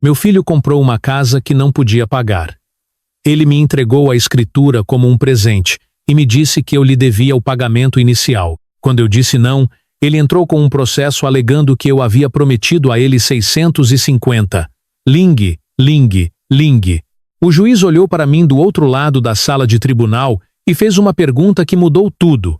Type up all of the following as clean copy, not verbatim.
Meu filho comprou uma casa que não podia pagar. Ele me entregou a escritura como um presente e me disse que eu lhe devia o pagamento inicial. Quando eu disse não, ele entrou com um processo alegando que eu havia prometido a ele 650. Ling. O juiz olhou para mim do outro lado da sala de tribunal e fez uma pergunta que mudou tudo.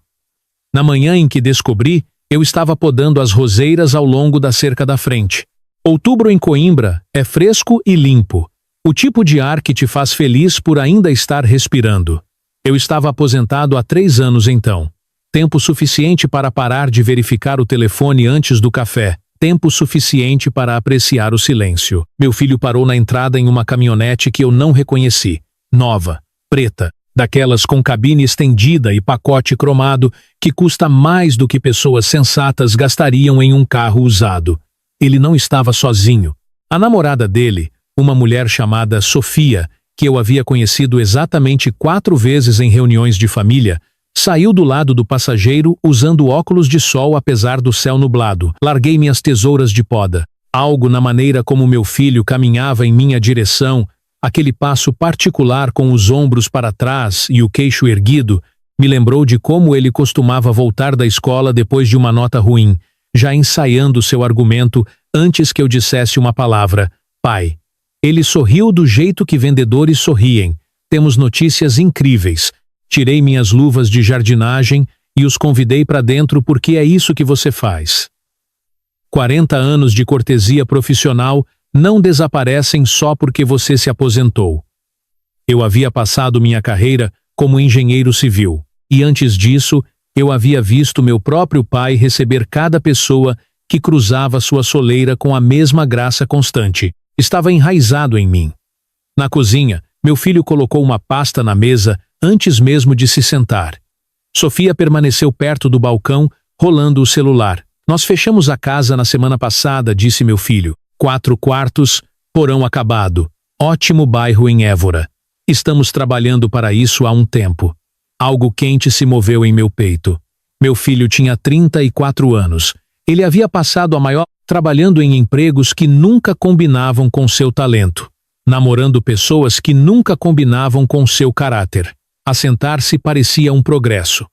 Na manhã em que descobri, eu estava podando as roseiras ao longo da cerca da frente. Outubro em Coimbra é fresco e limpo. O tipo de ar que te faz feliz por ainda estar respirando. Eu estava aposentado há 3 anos então. Tempo suficiente para parar de verificar o telefone antes do café. Tempo suficiente para apreciar o silêncio. Meu filho parou na entrada em uma caminhonete que eu não reconheci. Nova, preta, daquelas com cabine estendida e pacote cromado que custa mais do que pessoas sensatas gastariam em um carro usado. Ele não estava sozinho. A namorada dele, uma mulher chamada Sofia, que eu havia conhecido exatamente 4 vezes em reuniões de família, saiu do lado do passageiro usando óculos de sol apesar do céu nublado. Larguei minhas tesouras de poda. Algo na maneira como meu filho caminhava em minha direção, aquele passo particular com os ombros para trás e o queixo erguido, me lembrou de como ele costumava voltar da escola depois de uma nota ruim, já ensaiando seu argumento antes que eu dissesse uma palavra: pai. Ele sorriu do jeito que vendedores sorriem. Temos notícias incríveis. Tirei minhas luvas de jardinagem e os convidei para dentro porque é isso que você faz. 40 anos de cortesia profissional não desaparecem só porque você se aposentou. Eu havia passado minha carreira como engenheiro civil, e antes disso, eu havia visto meu próprio pai receber cada pessoa que cruzava sua soleira com a mesma graça constante. Estava enraizado em mim. Na cozinha, meu filho colocou uma pasta na mesa antes mesmo de se sentar. Sofia permaneceu perto do balcão, rolando o celular. Nós fechamos a casa na semana passada, disse meu filho. 4 quartos, porão acabado. Ótimo bairro em Évora. Estamos trabalhando para isso há um tempo. Algo quente se moveu em meu peito. Meu filho tinha 34 anos. Ele havia passado a maior trabalhando em empregos que nunca combinavam com seu talento, namorando pessoas que nunca combinavam com seu caráter. Assentar-se parecia um progresso.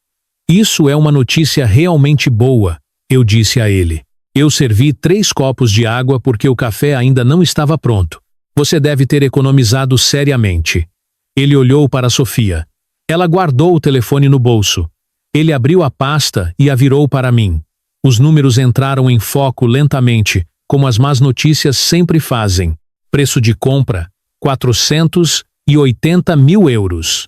Isso é uma notícia realmente boa, eu disse a ele. Eu servi 3 copos de água porque o café ainda não estava pronto. Você deve ter economizado seriamente. Ele olhou para Sofia. Ela guardou o telefone no bolso. Ele abriu a pasta e a virou para mim. Os números entraram em foco lentamente, como as más notícias sempre fazem. Preço de compra, 480 mil euros.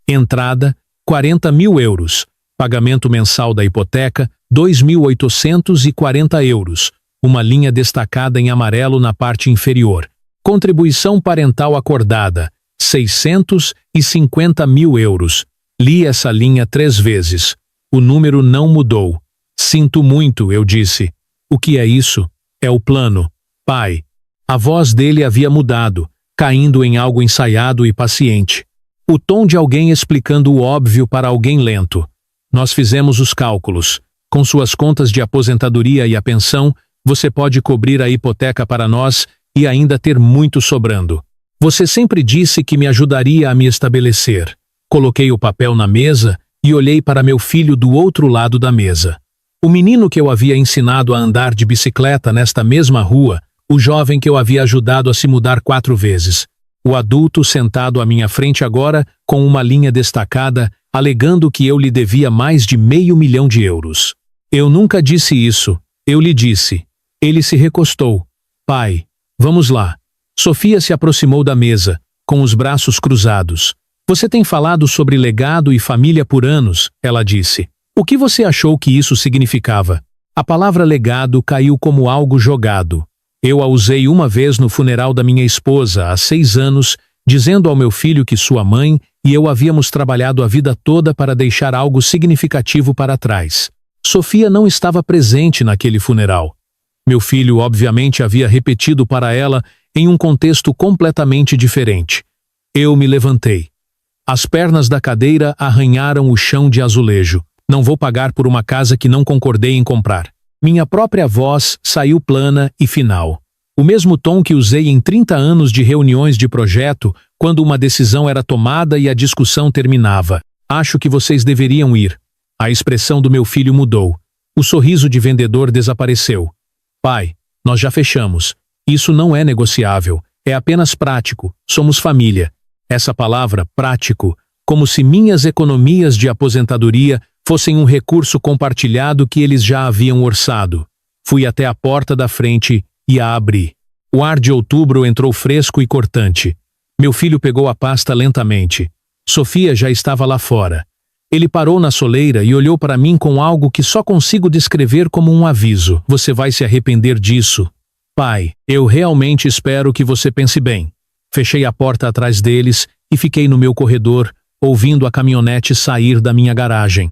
Entrada, 40 mil euros. Pagamento mensal da hipoteca, 2.840 euros. Uma linha destacada em amarelo na parte inferior. Contribuição parental acordada, 650 mil euros. Li essa linha 3 vezes. O número não mudou. Sinto muito, eu disse. O que é isso? É o plano. Pai. A voz dele havia mudado, caindo em algo ensaiado e paciente. O tom de alguém explicando o óbvio para alguém lento. Nós fizemos os cálculos. Com suas contas de aposentadoria e a pensão, você pode cobrir a hipoteca para nós e ainda ter muito sobrando. Você sempre disse que me ajudaria a me estabelecer. Coloquei o papel na mesa e olhei para meu filho do outro lado da mesa. O menino que eu havia ensinado a andar de bicicleta nesta mesma rua, o jovem que eu havia ajudado a se mudar 4 vezes. O adulto sentado à minha frente agora, com uma linha destacada, alegando que eu lhe devia mais de $500 mil. Eu nunca disse isso, eu lhe disse. Ele se recostou. Pai, vamos lá. Sofia se aproximou da mesa, com os braços cruzados. Você tem falado sobre legado e família por anos, ela disse. O que você achou que isso significava? A palavra legado caiu como algo jogado. Eu a usei uma vez no funeral da minha esposa, há 6 anos, dizendo ao meu filho que sua mãe e eu havíamos trabalhado a vida toda para deixar algo significativo para trás. Sofia não estava presente naquele funeral. Meu filho obviamente havia repetido para ela em um contexto completamente diferente. Eu me levantei. As pernas da cadeira arranharam o chão de azulejo. Não vou pagar por uma casa que não concordei em comprar. Minha própria voz saiu plana e final. O mesmo tom que usei em 30 anos de reuniões de projeto, quando uma decisão era tomada e a discussão terminava. Acho que vocês deveriam ir. A expressão do meu filho mudou. O sorriso de vendedor desapareceu. Pai, nós já fechamos. Isso não é negociável. É apenas prático. Somos família. Essa palavra, prático, como se minhas economias de aposentadoria fossem um recurso compartilhado que eles já haviam orçado. Fui até a porta da frente e a abri. O ar de outubro entrou fresco e cortante. Meu filho pegou a pasta lentamente. Sofia já estava lá fora. Ele parou na soleira e olhou para mim com algo que só consigo descrever como um aviso. Você vai se arrepender disso. Pai, eu realmente espero que você pense bem. Fechei a porta atrás deles e fiquei no meu corredor, ouvindo a caminhonete sair da minha garagem.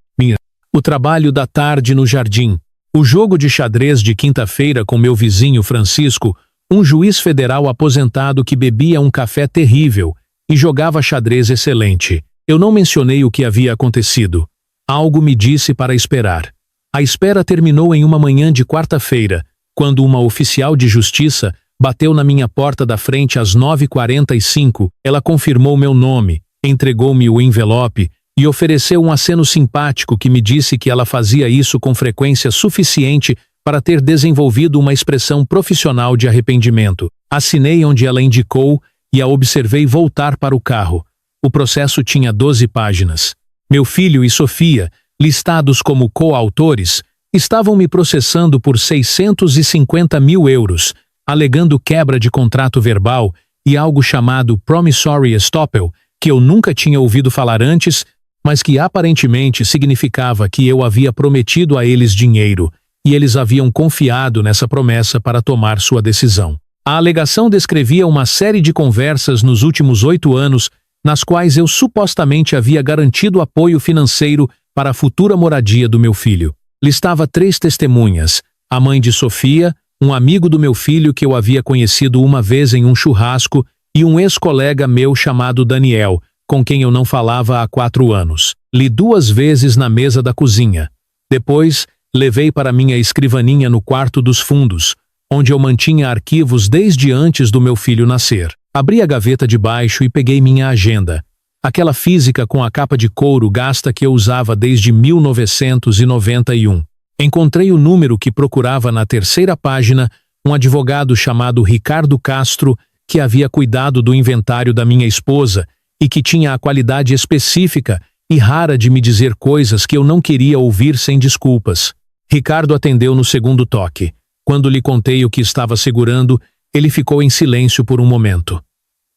O trabalho da tarde no jardim. O jogo de xadrez de quinta-feira com meu vizinho Francisco, um juiz federal aposentado que bebia um café terrível e jogava xadrez excelente. Eu não mencionei o que havia acontecido. Algo me disse para esperar. A espera terminou em uma manhã de quarta-feira, quando uma oficial de justiça bateu na minha porta da frente às 9h45. Ela confirmou meu nome, entregou-me o envelope e ofereceu um aceno simpático que me disse que ela fazia isso com frequência suficiente para ter desenvolvido uma expressão profissional de arrependimento. Assinei onde ela indicou e a observei voltar para o carro. O processo tinha 12 páginas. Meu filho e Sofia, listados como coautores, estavam me processando por 650 mil euros, alegando quebra de contrato verbal e algo chamado promissory estoppel, que eu nunca tinha ouvido falar antes, mas que aparentemente significava que eu havia prometido a eles dinheiro, e eles haviam confiado nessa promessa para tomar sua decisão. A alegação descrevia uma série de conversas nos últimos 8 anos, nas quais eu supostamente havia garantido apoio financeiro para a futura moradia do meu filho. Listava 3 testemunhas, a mãe de Sofia, um amigo do meu filho que eu havia conhecido uma vez em um churrasco e um ex-colega meu chamado Daniel, com quem eu não falava há 4 anos. Li 2 vezes na mesa da cozinha. Depois, levei para minha escrivaninha no quarto dos fundos, onde eu mantinha arquivos desde antes do meu filho nascer. Abri a gaveta de baixo e peguei minha agenda. Aquela física com a capa de couro gasta que eu usava desde 1991. Encontrei o número que procurava na 3ª página, um advogado chamado Ricardo Castro, que havia cuidado do inventário da minha esposa e que tinha a qualidade específica e rara de me dizer coisas que eu não queria ouvir sem desculpas. Ricardo atendeu no 2º toque. Quando lhe contei o que estava segurando, ele ficou em silêncio por um momento.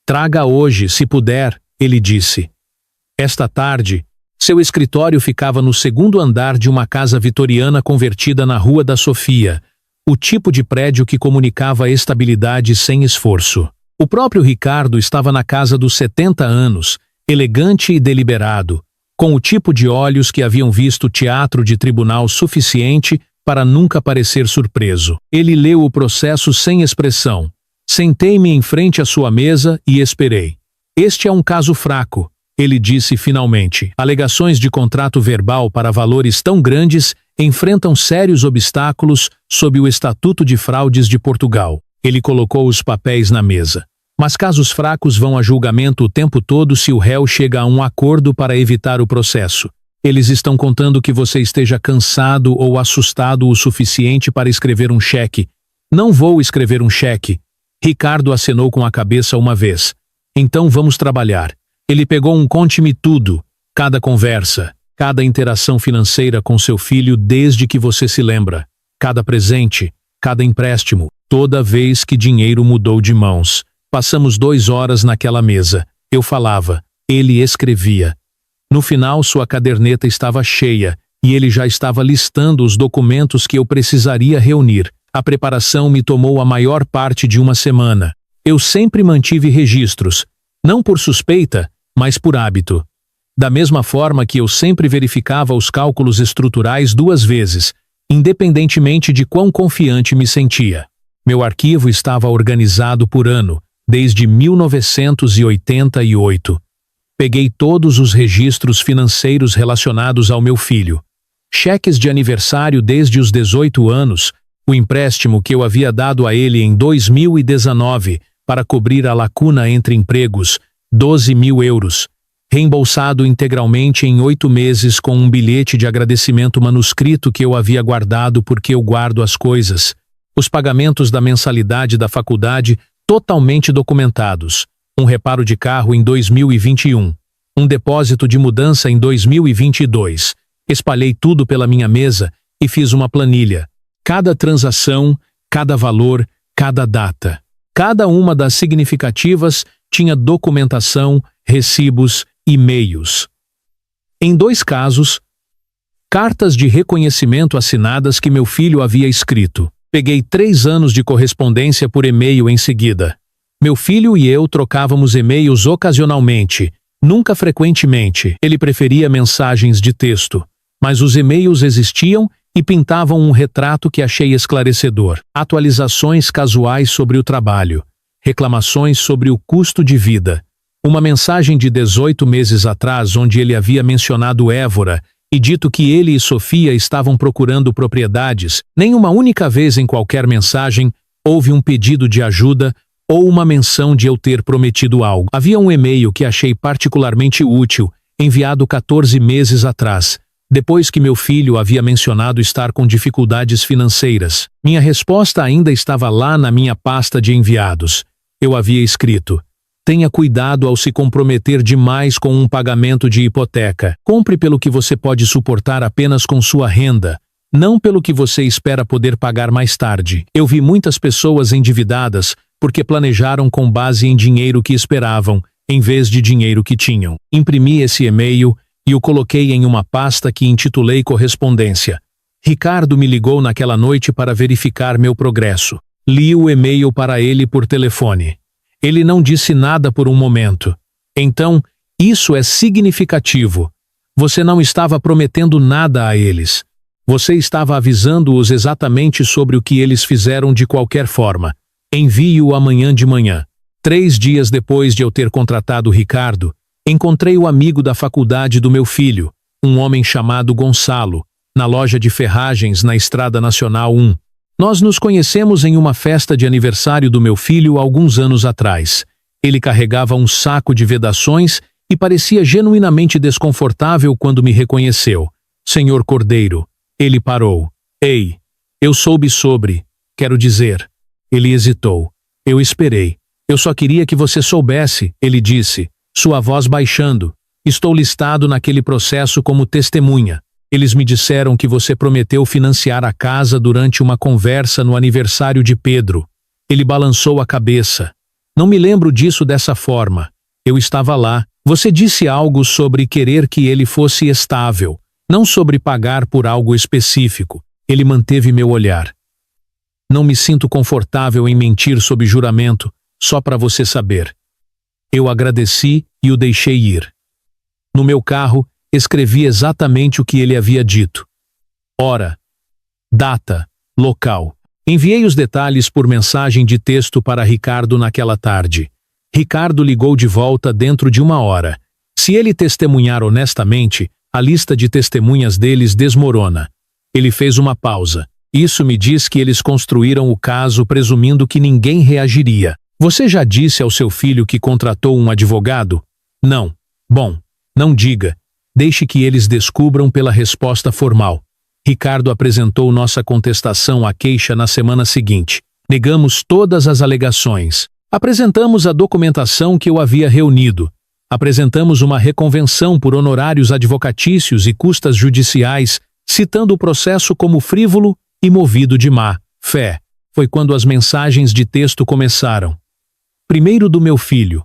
Traga hoje, se puder, ele disse. Esta tarde, seu escritório ficava no 2º andar de uma casa vitoriana convertida na Rua da Sofia, o tipo de prédio que comunicava estabilidade sem esforço. O próprio Ricardo estava na casa dos 70 anos, elegante e deliberado, com o tipo de olhos que haviam visto teatro de tribunal suficiente para nunca parecer surpreso. Ele leu o processo sem expressão. Sentei-me em frente à sua mesa e esperei. Este é um caso fraco, ele disse finalmente. Alegações de contrato verbal para valores tão grandes enfrentam sérios obstáculos sob o Estatuto de Fraudes de Portugal. Ele colocou os papéis na mesa. Mas casos fracos vão a julgamento o tempo todo se o réu chega a um acordo para evitar o processo. Eles estão contando que você esteja cansado ou assustado o suficiente para escrever um cheque. Não vou escrever um cheque. Ricardo acenou com a cabeça uma vez. Então vamos trabalhar. Ele pegou um conte-me tudo, cada conversa, cada interação financeira com seu filho desde que você se lembra, cada presente, cada empréstimo, toda vez que dinheiro mudou de mãos. Passamos 2 horas naquela mesa. Eu falava, ele escrevia. No final, sua caderneta estava cheia e ele já estava listando os documentos que eu precisaria reunir. A preparação me tomou a maior parte de uma semana. Eu sempre mantive registros, não por suspeita, mas por hábito. Da mesma forma que eu sempre verificava os cálculos estruturais 2 vezes, independentemente de quão confiante me sentia. Meu arquivo estava organizado por ano, desde 1988. Peguei todos os registros financeiros relacionados ao meu filho. Cheques de aniversário desde os 18 anos, o empréstimo que eu havia dado a ele em 2019 para cobrir a lacuna entre empregos, 12.000 euros, reembolsado integralmente em 8 meses com um bilhete de agradecimento manuscrito que eu havia guardado porque eu guardo as coisas, os pagamentos da mensalidade da faculdade totalmente documentados, um reparo de carro em 2021, um depósito de mudança em 2022. Espalhei tudo pela minha mesa e fiz uma planilha. Cada transação, cada valor, cada data. Cada uma das significativas tinha documentação, recibos, e-mails. Em 2 casos, cartas de reconhecimento assinadas que meu filho havia escrito. Peguei 3 anos de correspondência por e-mail em seguida. Meu filho e eu trocávamos e-mails ocasionalmente, nunca frequentemente. Ele preferia mensagens de texto, mas os e-mails existiam e pintavam um retrato que achei esclarecedor. Atualizações casuais sobre o trabalho, reclamações sobre o custo de vida. Uma mensagem de 18 meses atrás onde ele havia mencionado Évora e dito que ele e Sofia estavam procurando propriedades. Nem uma única vez em qualquer mensagem houve um pedido de ajuda ou uma menção de eu ter prometido algo. Havia um e-mail que achei particularmente útil, enviado 14 meses atrás, depois que meu filho havia mencionado estar com dificuldades financeiras. Minha resposta ainda estava lá na minha pasta de enviados. Eu havia escrito: tenha cuidado ao se comprometer demais com um pagamento de hipoteca. Compre pelo que você pode suportar apenas com sua renda, não pelo que você espera poder pagar mais tarde. Eu vi muitas pessoas endividadas porque planejaram com base em dinheiro que esperavam, em vez de dinheiro que tinham. Imprimi esse e-mail e o coloquei em uma pasta que intitulei Correspondência. Ricardo me ligou naquela noite para verificar meu progresso. Li o e-mail para ele por telefone. Ele não disse nada por um momento. Então, isso é significativo. Você não estava prometendo nada a eles. Você estava avisando-os exatamente sobre o que eles fizeram de qualquer forma. Envie-o amanhã de manhã. 3 dias depois de eu ter contratado Ricardo, encontrei o amigo da faculdade do meu filho, um homem chamado Gonçalo, na loja de ferragens na Estrada Nacional 1. Nós nos conhecemos em uma festa de aniversário do meu filho alguns anos atrás. Ele carregava um saco de vedações e parecia genuinamente desconfortável quando me reconheceu. Senhor Cordeiro, ele parou. Ei, eu soube sobre, quero dizer. Ele hesitou. Eu esperei. Eu só queria que você soubesse, ele disse, sua voz baixando. Estou listado naquele processo como testemunha. Eles me disseram que você prometeu financiar a casa durante uma conversa no aniversário de Pedro. Ele balançou a cabeça. Não me lembro disso dessa forma. Eu estava lá. Você disse algo sobre querer que ele fosse estável, não sobre pagar por algo específico. Ele manteve meu olhar. Não me sinto confortável em mentir sob juramento, só para você saber. Eu agradeci e o deixei ir. No meu carro, escrevi exatamente o que ele havia dito. Hora, data, local. Enviei os detalhes por mensagem de texto para Ricardo naquela tarde. Ricardo ligou de volta dentro de 1 hora. Se ele testemunhar honestamente, a lista de testemunhas deles desmorona. Ele fez uma pausa. Isso me diz que eles construíram o caso presumindo que ninguém reagiria. Você já disse ao seu filho que contratou um advogado? Não. Bom, não diga. Deixe que eles descubram pela resposta formal. Ricardo apresentou nossa contestação à queixa na semana seguinte. Negamos todas as alegações. Apresentamos a documentação que eu havia reunido. Apresentamos uma reconvenção por honorários advocatícios e custas judiciais, citando o processo como frívolo e movido de má fé. Foi quando as mensagens de texto começaram. Primeiro do meu filho.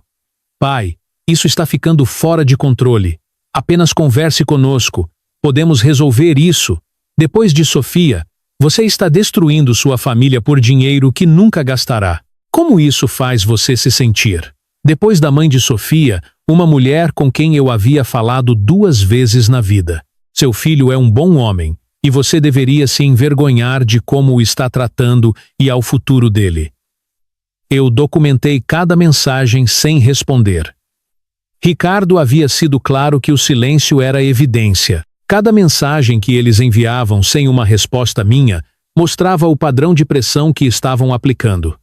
Pai, isso está ficando fora de controle. Apenas converse conosco. Podemos resolver isso. Depois de Sofia, você está destruindo sua família por dinheiro que nunca gastará. Como isso faz você se sentir? Depois da mãe de Sofia, uma mulher com quem eu havia falado 2 vezes na vida. Seu filho é um bom homem, e você deveria se envergonhar de como o está tratando e ao futuro dele. Eu documentei cada mensagem sem responder. Ricardo havia sido claro que o silêncio era evidência. Cada mensagem que eles enviavam sem uma resposta minha mostrava o padrão de pressão que estavam aplicando.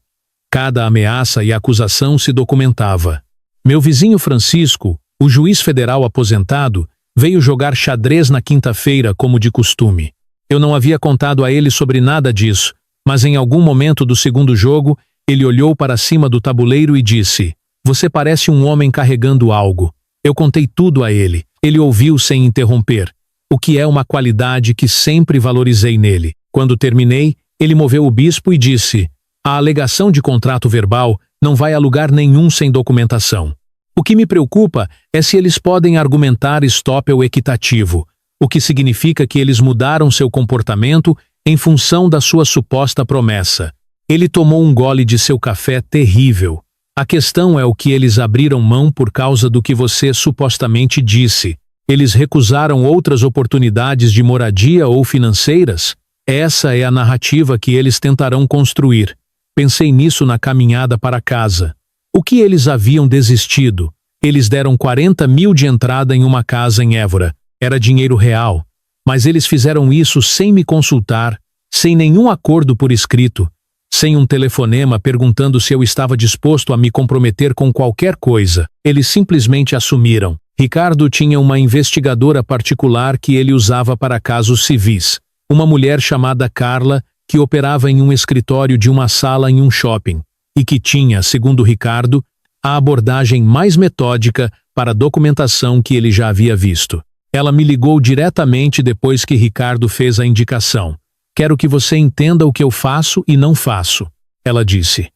Cada ameaça e acusação se documentava. Meu vizinho Francisco, o juiz federal aposentado, veio jogar xadrez na quinta-feira como de costume. Eu não havia contado a ele sobre nada disso, mas em algum momento do segundo jogo, ele olhou para cima do tabuleiro e disse: "Você parece um homem carregando algo." Eu contei tudo a ele. Ele ouviu sem interromper, o que é uma qualidade que sempre valorizei nele. Quando terminei, ele moveu o bispo e disse: "A alegação de contrato verbal não vai a lugar nenhum sem documentação. O que me preocupa é se eles podem argumentar estoppel equitativo, o que significa que eles mudaram seu comportamento em função da sua suposta promessa." Ele tomou um gole de seu café terrível. "A questão é o que eles abriram mão por causa do que você supostamente disse. Eles recusaram outras oportunidades de moradia ou financeiras? Essa é a narrativa que eles tentarão construir. Pensei nisso na caminhada para casa. O que eles haviam desistido? Eles deram 40 mil de entrada em uma casa em Évora. Era dinheiro real. Mas eles fizeram isso sem me consultar, sem nenhum acordo por escrito, sem um telefonema perguntando se eu estava disposto a me comprometer com qualquer coisa. Eles simplesmente assumiram. Ricardo tinha uma investigadora particular que ele usava para casos civis. Uma mulher chamada Carla, que operava em um escritório de uma sala em um shopping, e que tinha, segundo Ricardo, a abordagem mais metódica para a documentação que ele já havia visto. Ela me ligou diretamente depois que Ricardo fez a indicação. "Quero que você entenda o que eu faço e não faço", ela disse.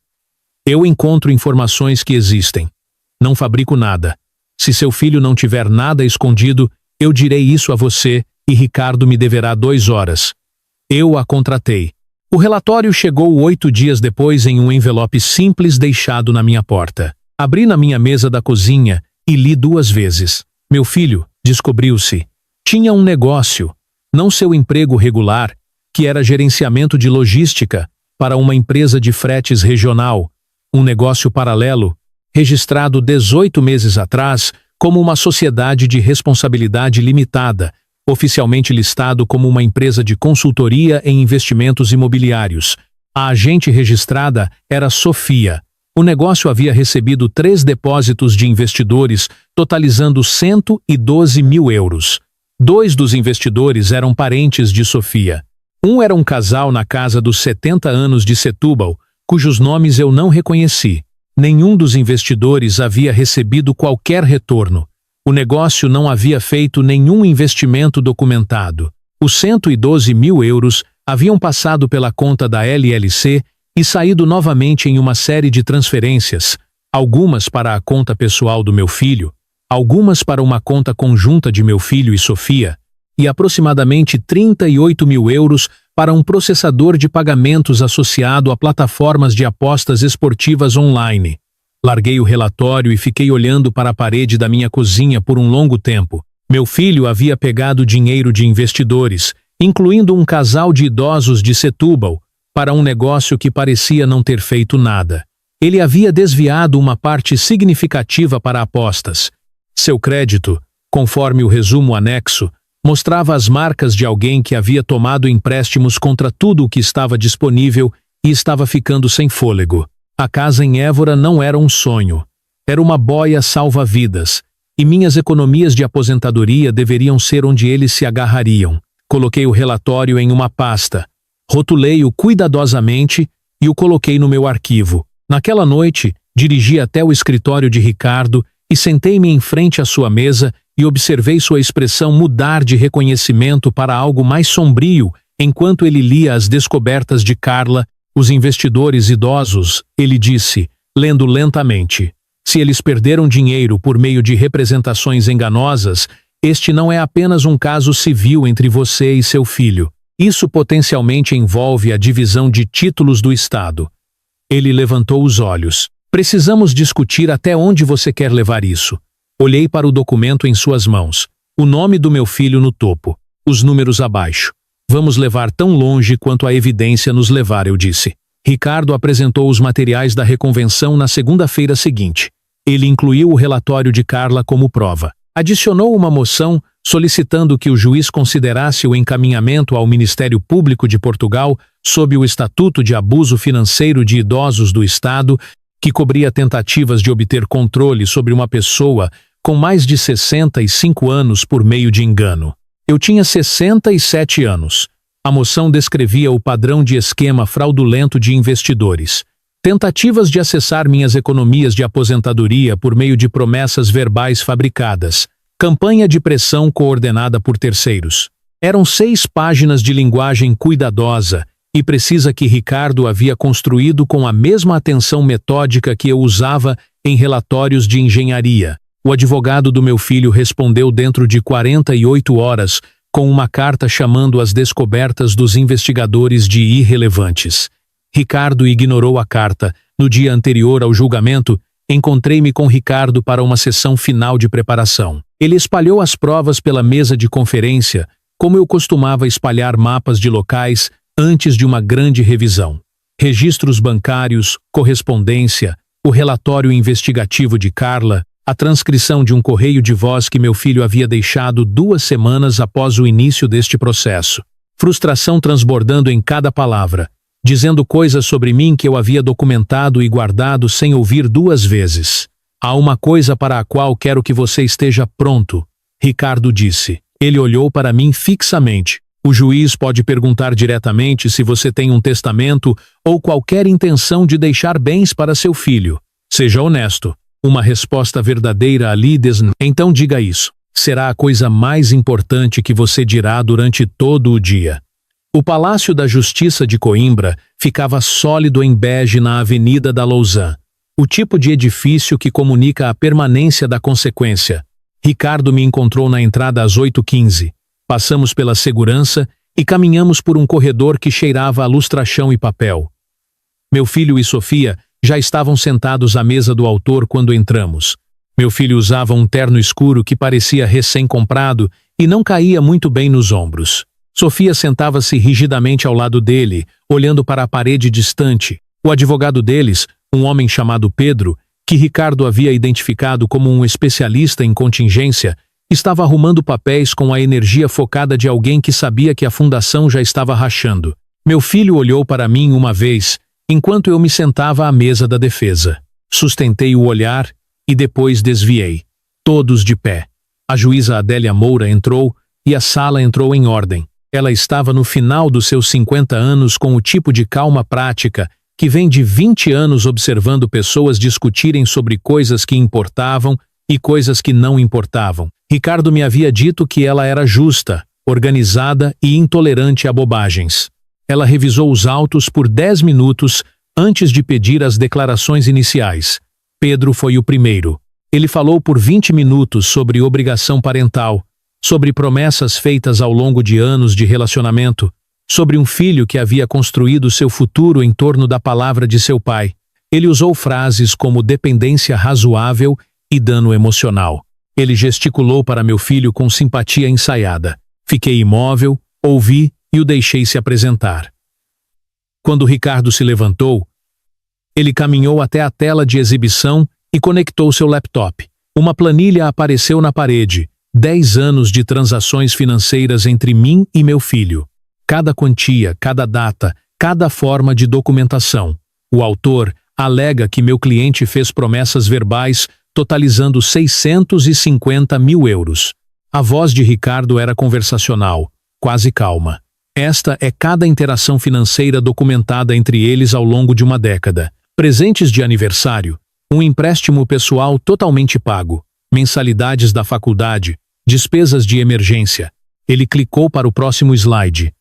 "Eu encontro informações que existem. Não fabrico nada. Se seu filho não tiver nada escondido, eu direi isso a você e Ricardo me deverá 2 horas. Eu a contratei." O relatório chegou 8 dias depois em um envelope simples deixado na minha porta. Abri na minha mesa da cozinha e li 2 vezes. Meu filho, descobriu-se, tinha um negócio, não seu emprego regular, que era gerenciamento de logística para uma empresa de fretes regional, um negócio paralelo, registrado 18 meses atrás como uma sociedade de responsabilidade limitada, oficialmente listado como uma empresa de consultoria em investimentos imobiliários. A agente registrada era Sofia. O negócio havia recebido 3 depósitos de investidores, totalizando 112 mil euros. 2 dos investidores eram parentes de Sofia. Um era um casal na casa dos 70 anos de Setúbal, cujos nomes eu não reconheci. Nenhum dos investidores havia recebido qualquer retorno. O negócio não havia feito nenhum investimento documentado. Os 112 mil euros haviam passado pela conta da LLC e saído novamente em uma série de transferências, algumas para a conta pessoal do meu filho, algumas para uma conta conjunta de meu filho e Sofia, e aproximadamente 38 mil euros para um processador de pagamentos associado a plataformas de apostas esportivas online. Larguei o relatório e fiquei olhando para a parede da minha cozinha por um longo tempo. Meu filho havia pegado dinheiro de investidores, incluindo um casal de idosos de Setúbal, para um negócio que parecia não ter feito nada. Ele havia desviado uma parte significativa para apostas. Seu crédito, conforme o resumo anexo, mostrava as marcas de alguém que havia tomado empréstimos contra tudo o que estava disponível e estava ficando sem fôlego. A casa em Évora não era um sonho. Era uma boia salva-vidas, e minhas economias de aposentadoria deveriam ser onde eles se agarrariam. Coloquei o relatório em uma pasta, rotulei-o cuidadosamente e o coloquei no meu arquivo. Naquela noite, dirigi até o escritório de Ricardo e sentei-me em frente à sua mesa e observei sua expressão mudar de reconhecimento para algo mais sombrio enquanto ele lia as descobertas de Carla, os investidores idosos. Ele disse, lendo lentamente: "Se eles perderam dinheiro por meio de representações enganosas, este não é apenas um caso civil entre você e seu filho. Isso potencialmente envolve a divisão de títulos do Estado." Ele levantou os olhos. "Precisamos discutir até onde você quer levar isso." Olhei para o documento em suas mãos. O nome do meu filho no topo. Os números abaixo. "Vamos levar tão longe quanto a evidência nos levar", eu disse. Ricardo apresentou os materiais da reconvenção na segunda-feira seguinte. Ele incluiu o relatório de Carla como prova. Adicionou uma moção solicitando que o juiz considerasse o encaminhamento ao Ministério Público de Portugal sob o Estatuto de Abuso Financeiro de Idosos do Estado, que cobria tentativas de obter controle sobre uma pessoa com mais de 65 anos por meio de engano. Eu tinha 67 anos. A moção descrevia o padrão de esquema fraudulento de investidores. Tentativas de acessar minhas economias de aposentadoria por meio de promessas verbais fabricadas. Campanha de pressão coordenada por terceiros. Eram 6 páginas de linguagem cuidadosa e precisa que Ricardo havia construído com a mesma atenção metódica que eu usava em relatórios de engenharia. O advogado do meu filho respondeu dentro de 48 horas com uma carta chamando as descobertas dos investigadores de irrelevantes. Ricardo ignorou a carta. No dia anterior ao julgamento, encontrei-me com Ricardo para uma sessão final de preparação. Ele espalhou as provas pela mesa de conferência, como eu costumava espalhar mapas de locais antes de uma grande revisão. Registros bancários, correspondência, o relatório investigativo de Carla, a transcrição de um correio de voz que meu filho havia deixado 2 semanas após o início deste processo. Frustração transbordando em cada palavra, dizendo coisas sobre mim que eu havia documentado e guardado sem ouvir 2 vezes. Há uma coisa para a qual quero que você esteja pronto, Ricardo disse. Ele olhou para mim fixamente. O juiz pode perguntar diretamente se você tem um testamento ou qualquer intenção de deixar bens para seu filho. Seja honesto. Uma resposta verdadeira ali então diga isso. Será a coisa mais importante que você dirá durante todo o dia. O Palácio da Justiça de Coimbra ficava sólido em bege na Avenida da Lausanne, o tipo de edifício que comunica a permanência da consequência. Ricardo me encontrou na entrada às 8h15. Passamos pela segurança e caminhamos por um corredor que cheirava a lustração e papel. Meu filho e Sofia já estavam sentados à mesa do autor quando entramos. Meu filho usava um terno escuro que parecia recém-comprado e não caía muito bem nos ombros. Sofia sentava-se rigidamente ao lado dele, olhando para a parede distante. O advogado deles, um homem chamado Pedro, que Ricardo havia identificado como um especialista em contingência, estava arrumando papéis com a energia focada de alguém que sabia que a fundação já estava rachando. Meu filho olhou para mim uma vez, enquanto eu me sentava à mesa da defesa. Sustentei o olhar e depois desviei. Todos de pé. A juíza Adélia Moura entrou e a sala entrou em ordem. Ela estava no final dos seus 50 anos com o tipo de calma prática que vem de 20 anos observando pessoas discutirem sobre coisas que importavam e coisas que não importavam. Ricardo me havia dito que ela era justa, organizada e intolerante a bobagens. Ela revisou os autos por 10 minutos antes de pedir as declarações iniciais. Pedro foi o primeiro. Ele falou por 20 minutos sobre obrigação parental, sobre promessas feitas ao longo de anos de relacionamento, sobre um filho que havia construído seu futuro em torno da palavra de seu pai. Ele usou frases como dependência razoável e dano emocional. Ele gesticulou para meu filho com simpatia ensaiada. Fiquei imóvel, ouvi e o deixei se apresentar. Quando Ricardo se levantou, ele caminhou até a tela de exibição e conectou seu laptop. Uma planilha apareceu na parede. 10 anos de transações financeiras entre mim e meu filho. Cada quantia, cada data, cada forma de documentação. O autor alega que meu cliente fez promessas verbais totalizando 650 mil euros. A voz de Ricardo era conversacional, quase calma. Esta é cada interação financeira documentada entre eles ao longo de uma década. Presentes de aniversário, um empréstimo pessoal totalmente pago, mensalidades da faculdade, despesas de emergência. Ele clicou para o próximo slide.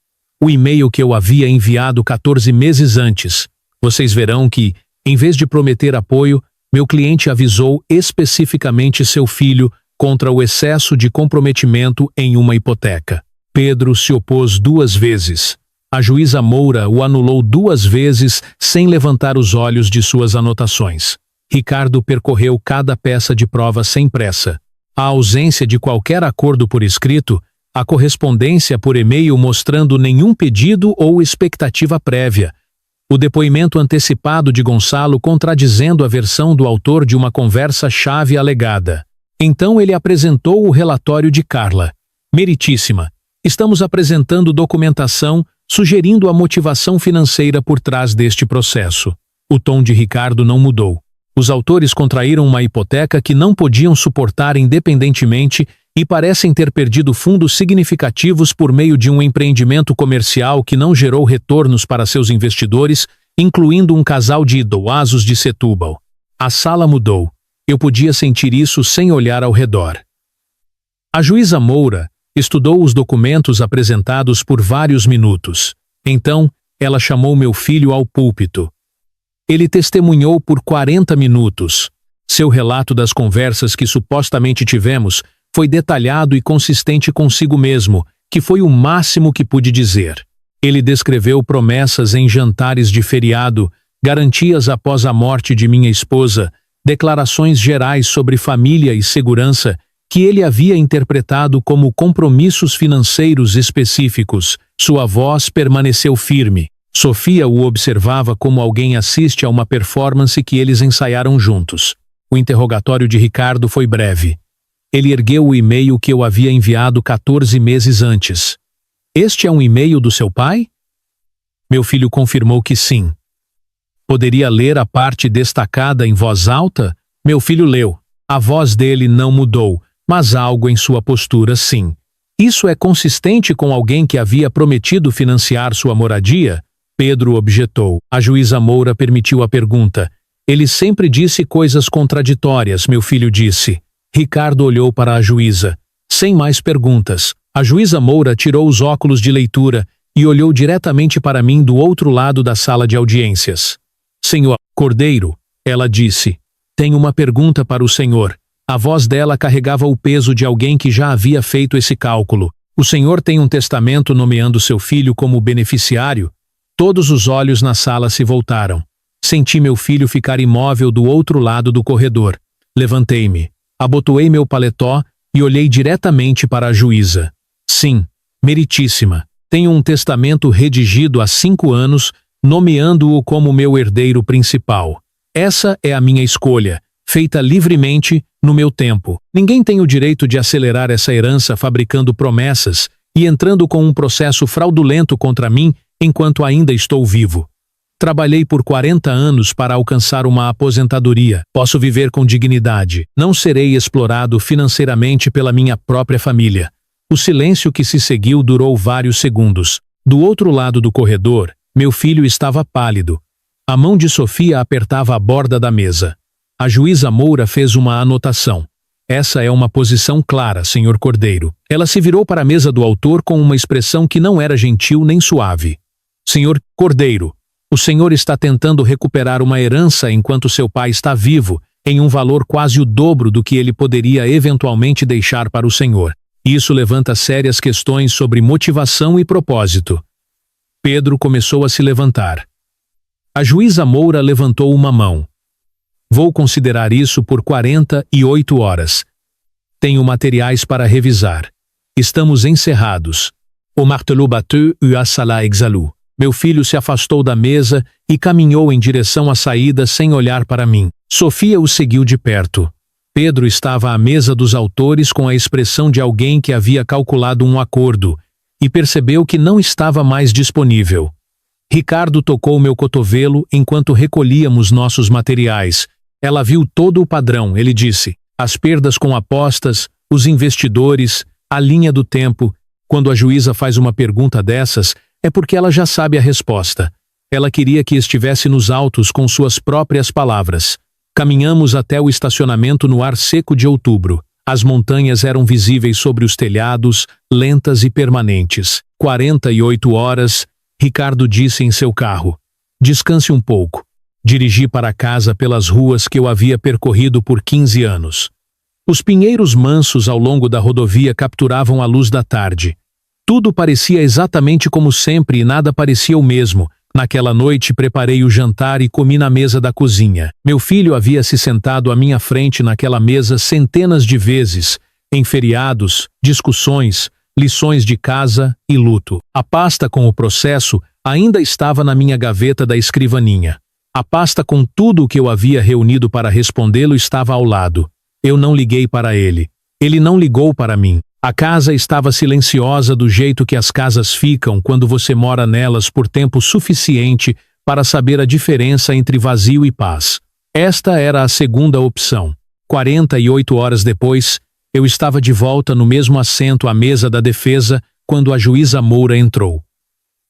O e-mail que eu havia enviado 14 meses antes. Vocês verão que, em vez de prometer apoio, meu cliente avisou especificamente seu filho contra o excesso de comprometimento em uma hipoteca. Pedro se opôs 2 vezes. A juíza Moura o anulou 2 vezes sem levantar os olhos de suas anotações. Ricardo percorreu cada peça de prova sem pressa. A ausência de qualquer acordo por escrito, a correspondência por e-mail mostrando nenhum pedido ou expectativa prévia, o depoimento antecipado de Gonçalo contradizendo a versão do autor de uma conversa-chave alegada. Então ele apresentou o relatório de Carla. Meritíssima, estamos apresentando documentação sugerindo a motivação financeira por trás deste processo. O tom de Ricardo não mudou. Os autores contraíram uma hipoteca que não podiam suportar independentemente e parecem ter perdido fundos significativos por meio de um empreendimento comercial que não gerou retornos para seus investidores, incluindo um casal de idosos de Setúbal. A sala mudou. Eu podia sentir isso sem olhar ao redor. A juíza Moura estudou os documentos apresentados por vários minutos. Então, ela chamou meu filho ao púlpito. Ele testemunhou por 40 minutos. Seu relato das conversas que supostamente tivemos foi detalhado e consistente consigo mesmo, que foi o máximo que pude dizer. Ele descreveu promessas em jantares de feriado, garantias após a morte de minha esposa, declarações gerais sobre família e segurança que ele havia interpretado como compromissos financeiros específicos. Sua voz permaneceu firme. Sofia o observava como alguém assiste a uma performance que eles ensaiaram juntos. O interrogatório de Ricardo foi breve. Ele ergueu o e-mail que eu havia enviado 14 meses antes. Este é um e-mail do seu pai? Meu filho confirmou que sim. Poderia ler a parte destacada em voz alta? Meu filho leu. A voz dele não mudou, mas algo em sua postura sim. Isso é consistente com alguém que havia prometido financiar sua moradia? Pedro objetou. A juíza Moura permitiu a pergunta. Ele sempre disse coisas contraditórias, meu filho disse. Ricardo olhou para a juíza. Sem mais perguntas. A juíza Moura tirou os óculos de leitura e olhou diretamente para mim do outro lado da sala de audiências. Senhor Cordeiro, ela disse, tenho uma pergunta para o senhor. A voz dela carregava o peso de alguém que já havia feito esse cálculo. O senhor tem um testamento nomeando seu filho como beneficiário? Todos os olhos na sala se voltaram. Senti meu filho ficar imóvel do outro lado do corredor. Levantei-me, abotoei meu paletó e olhei diretamente para a juíza. Sim, meritíssima. Tenho um testamento redigido há 5 anos, nomeando-o como meu herdeiro principal. Essa é a minha escolha, feita livremente, no meu tempo. Ninguém tem o direito de acelerar essa herança fabricando promessas e entrando com um processo fraudulento contra mim enquanto ainda estou vivo. Trabalhei por 40 anos para alcançar uma aposentadoria. Posso viver com dignidade. Não serei explorado financeiramente pela minha própria família. O silêncio que se seguiu durou vários segundos. Do outro lado do corredor, meu filho estava pálido. A mão de Sofia apertava a borda da mesa. A juíza Moura fez uma anotação. Essa é uma posição clara, senhor Cordeiro. Ela se virou para a mesa do autor com uma expressão que não era gentil nem suave. Senhor Cordeiro, o senhor está tentando recuperar uma herança enquanto seu pai está vivo, em um valor quase o dobro do que ele poderia eventualmente deixar para o senhor. Isso levanta sérias questões sobre motivação e propósito. Pedro começou a se levantar. A juíza Moura levantou uma mão. Vou considerar isso por 48 horas. Tenho materiais para revisar. Estamos encerrados. O martelo bateu e a sala exalou. Meu filho se afastou da mesa e caminhou em direção à saída sem olhar para mim. Sofia o seguiu de perto. Pedro estava à mesa dos autores com a expressão de alguém que havia calculado um acordo e percebeu que não estava mais disponível. Ricardo tocou meu cotovelo enquanto recolhíamos nossos materiais. Ela viu todo o padrão, ele disse. As perdas com apostas, os investidores, a linha do tempo. Quando a juíza faz uma pergunta dessas, é porque ela já sabe a resposta. Ela queria que estivesse nos autos com suas próprias palavras. Caminhamos até o estacionamento no ar seco de outubro. As montanhas eram visíveis sobre os telhados, lentas e permanentes. 48 horas, Ricardo disse em seu carro. Descanse um pouco. Dirigi para casa pelas ruas que eu havia percorrido por 15 anos. Os pinheiros mansos ao longo da rodovia capturavam a luz da tarde. Tudo parecia exatamente como sempre e nada parecia o mesmo. Naquela noite preparei o jantar e comi na mesa da cozinha. Meu filho havia se sentado à minha frente naquela mesa centenas de vezes, em feriados, discussões, lições de casa e luto. A pasta com o processo ainda estava na minha gaveta da escrivaninha. A pasta com tudo o que eu havia reunido para respondê-lo estava ao lado. Eu não liguei para ele. Ele não ligou para mim. A casa estava silenciosa do jeito que as casas ficam quando você mora nelas por tempo suficiente para saber a diferença entre vazio e paz. Esta era a segunda opção. 48 horas depois, eu estava de volta no mesmo assento à mesa da defesa quando a juíza Moura entrou.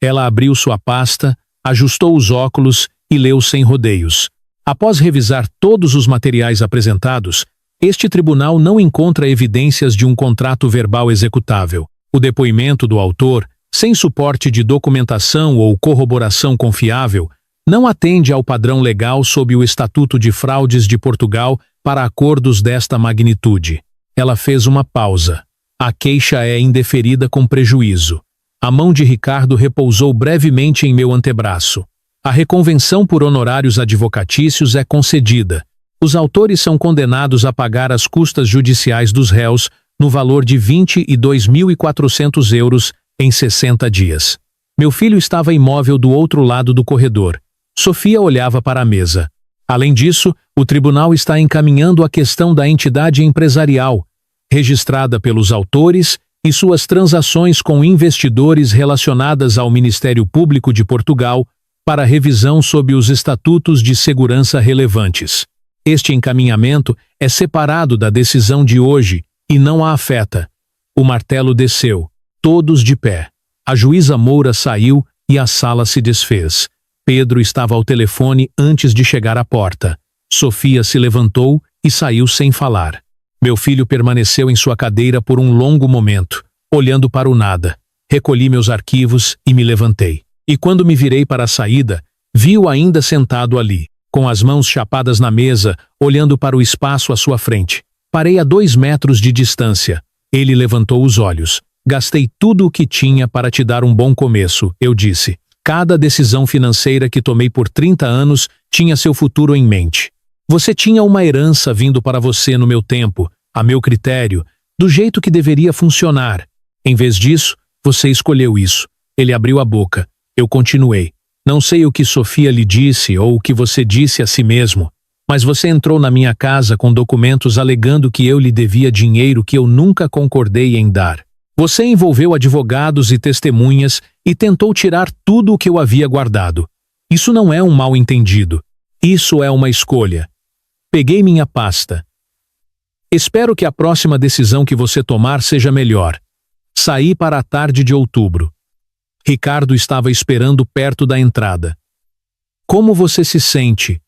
Ela abriu sua pasta, ajustou os óculos e leu sem rodeios. Após revisar todos os materiais apresentados, este tribunal não encontra evidências de um contrato verbal executável. O depoimento do autor, sem suporte de documentação ou corroboração confiável, não atende ao padrão legal sob o Estatuto de Fraudes de Portugal para acordos desta magnitude. Ela fez uma pausa. A queixa é indeferida com prejuízo. A mão de Ricardo repousou brevemente em meu antebraço. A reconvenção por honorários advocatícios é concedida. Os autores são condenados a pagar as custas judiciais dos réus no valor de 22.400 euros em 60 dias. Meu filho estava imóvel do outro lado do corredor. Sofia olhava para a mesa. Além disso, o tribunal está encaminhando a questão da entidade empresarial, registrada pelos autores, e suas transações com investidores relacionadas ao Ministério Público de Portugal para revisão sob os estatutos de segurança relevantes. Este encaminhamento é separado da decisão de hoje e não a afeta. O martelo desceu, todos de pé. A juíza Moura saiu e a sala se desfez. Pedro estava ao telefone antes de chegar à porta. Sofia se levantou e saiu sem falar. Meu filho permaneceu em sua cadeira por um longo momento, olhando para o nada. Recolhi meus arquivos e me levantei. E quando me virei para a saída, vi-o ainda sentado ali, com as mãos chapadas na mesa, olhando para o espaço à sua frente. Parei a 2 metros de distância. Ele levantou os olhos. Gastei tudo o que tinha para te dar um bom começo, eu disse. Cada decisão financeira que tomei por 30 anos tinha seu futuro em mente. Você tinha uma herança vindo para você no meu tempo, a meu critério, do jeito que deveria funcionar. Em vez disso, você escolheu isso. Ele abriu a boca. Eu continuei. Não sei o que Sofia lhe disse ou o que você disse a si mesmo, mas você entrou na minha casa com documentos alegando que eu lhe devia dinheiro que eu nunca concordei em dar. Você envolveu advogados e testemunhas e tentou tirar tudo o que eu havia guardado. Isso não é um mal-entendido. Isso é uma escolha. Peguei minha pasta. Espero que a próxima decisão que você tomar seja melhor. Saí para a tarde de outubro. Ricardo estava esperando perto da entrada. Como você se sente?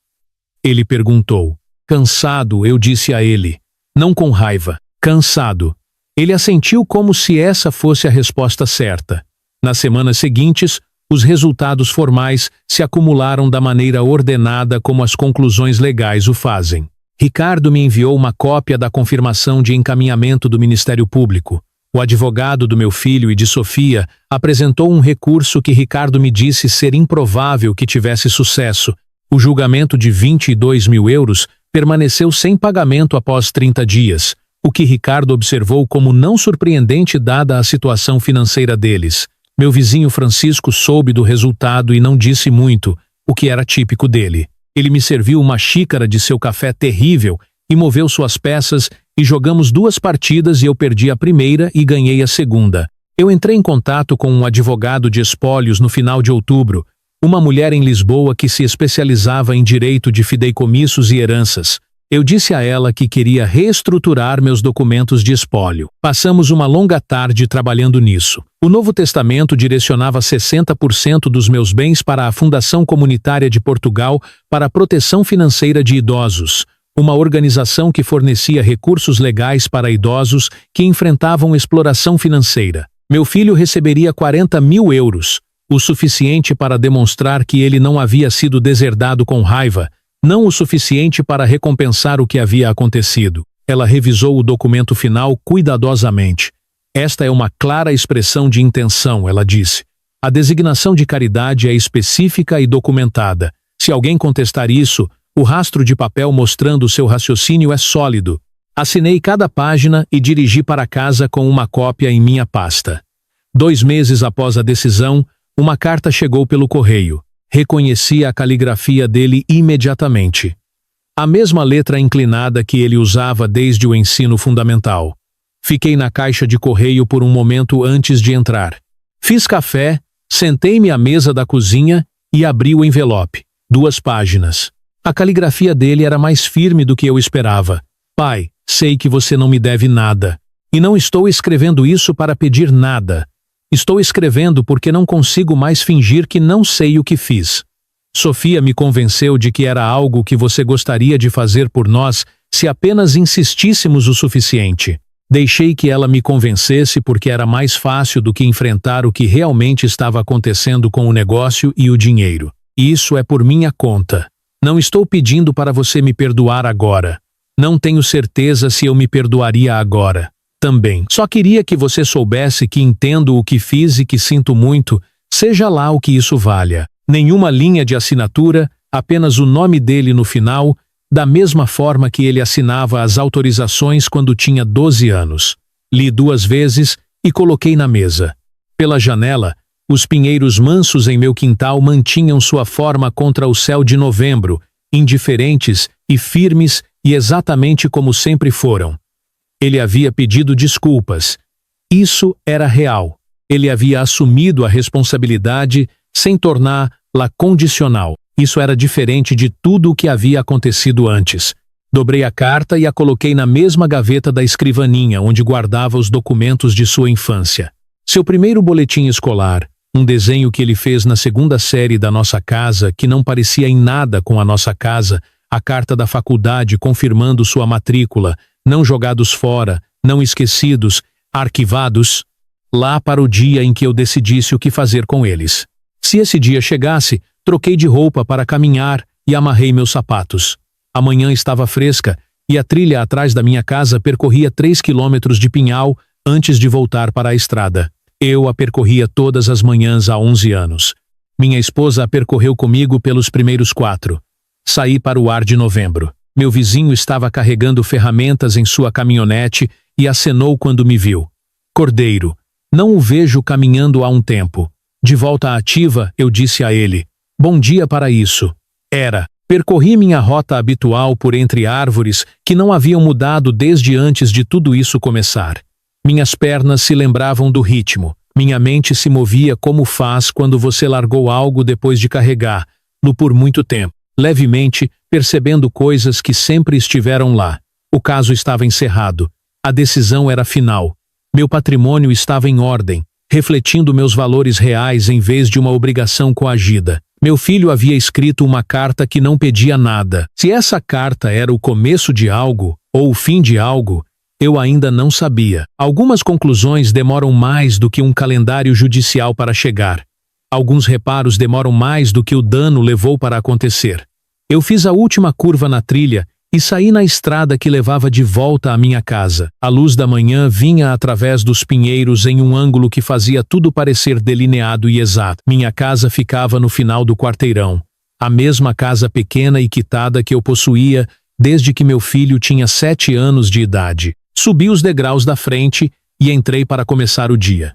Ele perguntou. Cansado, eu disse a ele. Não com raiva. Cansado. Ele assentiu como se essa fosse a resposta certa. Nas semanas seguintes, os resultados formais se acumularam da maneira ordenada como as conclusões legais o fazem. Ricardo me enviou uma cópia da confirmação de encaminhamento do Ministério Público. O advogado do meu filho e de Sofia apresentou um recurso que Ricardo me disse ser improvável que tivesse sucesso. O julgamento de 22.000 euros permaneceu sem pagamento após 30 dias, o que Ricardo observou como não surpreendente dada a situação financeira deles. Meu vizinho Francisco soube do resultado e não disse muito, o que era típico dele. Ele me serviu uma xícara de seu café terrível e moveu suas peças e jogamos 2 partidas e eu perdi a primeira e ganhei a segunda. Eu entrei em contato com um advogado de espólios no final de outubro, uma mulher em Lisboa que se especializava em direito de fideicomissos e heranças. Eu disse a ela que queria reestruturar meus documentos de espólio. Passamos uma longa tarde trabalhando nisso. O Novo Testamento direcionava 60% dos meus bens para a Fundação Comunitária de Portugal para a Proteção Financeira de Idosos, uma organização que fornecia recursos legais para idosos que enfrentavam exploração financeira. Meu filho receberia 40.000 euros, o suficiente para demonstrar que ele não havia sido deserdado com raiva, não o suficiente para recompensar o que havia acontecido. Ela revisou o documento final cuidadosamente. Esta é uma clara expressão de intenção, ela disse. A designação de caridade é específica e documentada. Se alguém contestar isso, o rastro de papel mostrando seu raciocínio é sólido. Assinei cada página e dirigi para casa com uma cópia em minha pasta. 2 meses após a decisão, uma carta chegou pelo correio. Reconheci a caligrafia dele imediatamente. A mesma letra inclinada que ele usava desde o ensino fundamental. Fiquei na caixa de correio por um momento antes de entrar. Fiz café, sentei-me à mesa da cozinha e abri o envelope. 2 páginas. A caligrafia dele era mais firme do que eu esperava. Pai, sei que você não me deve nada. E não estou escrevendo isso para pedir nada. Estou escrevendo porque não consigo mais fingir que não sei o que fiz. Sofia me convenceu de que era algo que você gostaria de fazer por nós se apenas insistíssemos o suficiente. Deixei que ela me convencesse porque era mais fácil do que enfrentar o que realmente estava acontecendo com o negócio e o dinheiro. E isso é por minha conta. Não estou pedindo para você me perdoar agora. Não tenho certeza se eu me perdoaria agora. Também. Só queria que você soubesse que entendo o que fiz e que sinto muito, seja lá o que isso valha. Nenhuma linha de assinatura, apenas o nome dele no final, da mesma forma que ele assinava as autorizações quando tinha 12 anos. Li 2 vezes e coloquei na mesa. Pela janela, os pinheiros mansos em meu quintal mantinham sua forma contra o céu de novembro, indiferentes e firmes e exatamente como sempre foram. Ele havia pedido desculpas. Isso era real. Ele havia assumido a responsabilidade sem torná-la condicional. Isso era diferente de tudo o que havia acontecido antes. Dobrei a carta e a coloquei na mesma gaveta da escrivaninha, onde guardava os documentos de sua infância. Seu primeiro boletim escolar, um desenho que ele fez na 2ª série da nossa casa, que não parecia em nada com a nossa casa, a carta da faculdade confirmando sua matrícula, não jogados fora, não esquecidos, arquivados, lá para o dia em que eu decidisse o que fazer com eles. Se esse dia chegasse, troquei de roupa para caminhar e amarrei meus sapatos. A manhã estava fresca e a trilha atrás da minha casa percorria 3 quilômetros de pinhal antes de voltar para a estrada. Eu a percorria todas as manhãs há 11 anos. Minha esposa a percorreu comigo pelos primeiros 4. Saí para o ar de novembro. Meu vizinho estava carregando ferramentas em sua caminhonete e acenou quando me viu. Cordeiro, não o vejo caminhando há um tempo. De volta à ativa, eu disse a ele, bom dia para isso. Era. Percorri minha rota habitual por entre árvores que não haviam mudado desde antes de tudo isso começar. Minhas pernas se lembravam do ritmo. Minha mente se movia como faz quando você largou algo depois de carregá-lo por muito tempo. Levemente, percebendo coisas que sempre estiveram lá. O caso estava encerrado. A decisão era final. Meu patrimônio estava em ordem, refletindo meus valores reais em vez de uma obrigação coagida. Meu filho havia escrito uma carta que não pedia nada. Se essa carta era o começo de algo, ou o fim de algo, eu ainda não sabia. Algumas conclusões demoram mais do que um calendário judicial para chegar. Alguns reparos demoram mais do que o dano levou para acontecer. Eu fiz a última curva na trilha e saí na estrada que levava de volta à minha casa. A luz da manhã vinha através dos pinheiros em um ângulo que fazia tudo parecer delineado e exato. Minha casa ficava no final do quarteirão. A mesma casa pequena e quitada que eu possuía desde que meu filho tinha 7 anos de idade. Subi os degraus da frente e entrei para começar o dia.